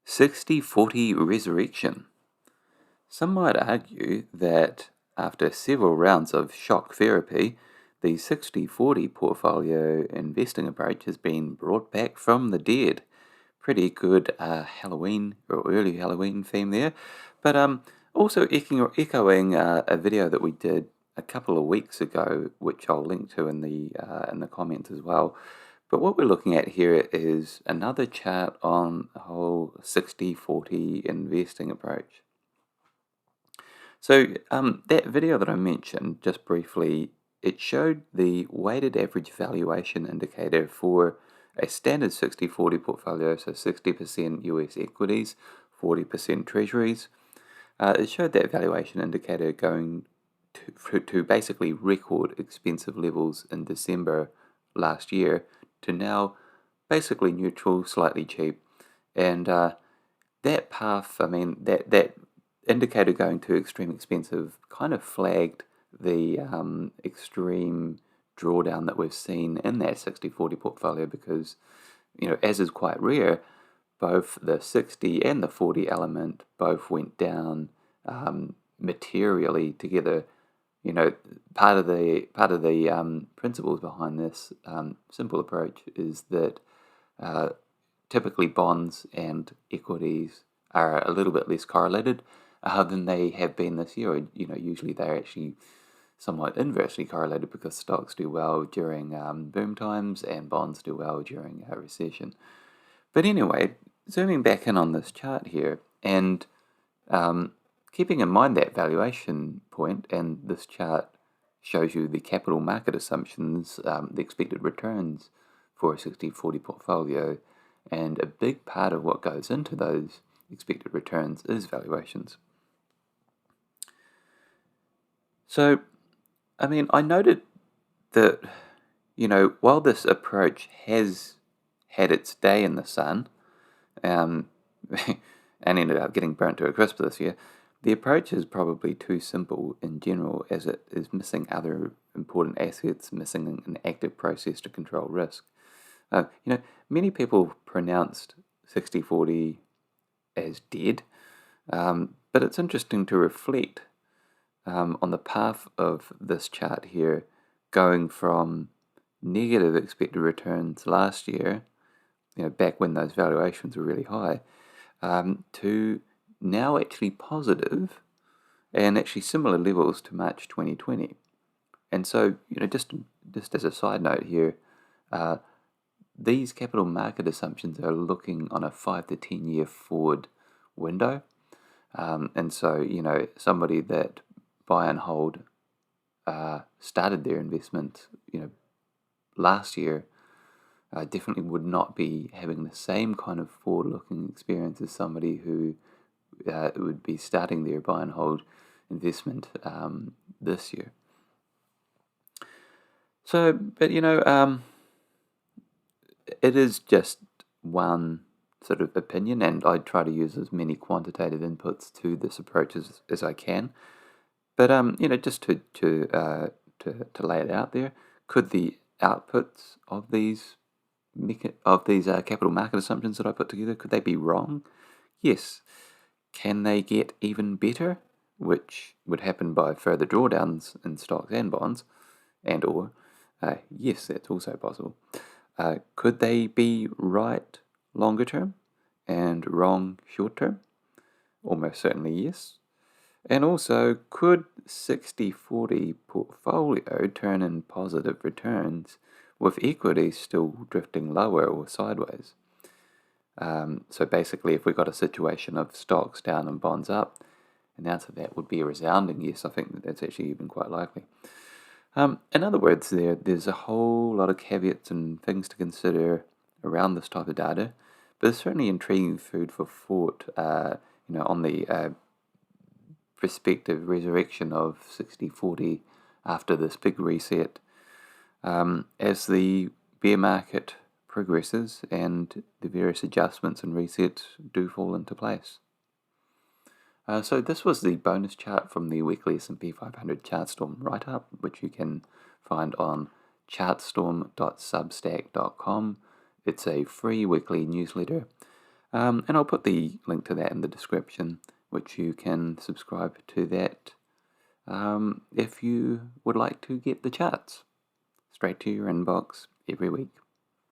60-40 resurrection. Some might argue that after several rounds of shock therapy, the 60-40 portfolio investing approach has been brought back from the dead. Pretty good Halloween or early Halloween theme there, but also echoing a video that we did a couple of weeks ago, which I'll link to in the comments as well. But what we're looking at here is another chart on the whole 60-40 investing approach. So that video that I mentioned just briefly, it showed the weighted average valuation indicator for a standard 60-40 portfolio, so 60% US equities, 40% treasuries. It showed that valuation indicator going to basically record expensive levels in December last year to now basically neutral, slightly cheap. And that path, that indicator going to extreme expensive kind of flagged the extreme drawdown that we've seen in that 60-40 portfolio because, as is quite rare, both the 60 and the 40 element both went down materially together. Part of the principles behind this simple approach is that typically bonds and equities are a little bit less correlated than they have been this year. Usually they're actually somewhat inversely correlated because stocks do well during boom times and bonds do well during a recession. But anyway, zooming back in on this chart here and keeping in mind that valuation point, and this chart shows you the capital market assumptions, the expected returns for a 60-40 portfolio, and a big part of what goes into those expected returns is valuations. So, I noted that, while this approach has had its day in the sun, and ended up getting burnt to a crisp this year, the approach is probably too simple in general, as it is missing other important assets, missing an active process to control risk. Many people pronounced 60-40 as dead, but it's interesting to reflect on the path of this chart here, going from negative expected returns last year, back when those valuations were really high, to now actually positive and actually similar levels to March 2020. And so, just as a side note here, these capital market assumptions are looking on a 5 to 10 year forward window. And so, somebody that buy and hold started their investment, last year, definitely would not be having the same kind of forward-looking experience as somebody who would be starting their buy and hold investment this year. So, but it is just one sort of opinion, and I try to use as many quantitative inputs to this approach as I can. But just to lay it out there, could the outputs of these capital market assumptions that I put together, could they be wrong? Yes. Can they get even better, which would happen by further drawdowns in stocks and bonds, or yes, that's also possible. Could they be right longer term and wrong short term? Almost certainly yes. And also, could 60-40 portfolio turn in positive returns with equities still drifting lower or sideways? So basically, if we got a situation of stocks down and bonds up, an answer to that would be a resounding yes. I think that's actually even quite likely. In other words, there's a whole lot of caveats and things to consider around this type of data, but it's certainly intriguing food for thought, on the prospective resurrection of 60-40 after this big reset, as the bear market progresses and the various adjustments and resets do fall into place. So this was the bonus chart from the weekly S&P 500 ChartStorm write-up, which you can find on chartstorm.substack.com. It's a free weekly newsletter. And I'll put the link to that in the description, which you can subscribe to that if you would like to get the charts straight to your inbox every week.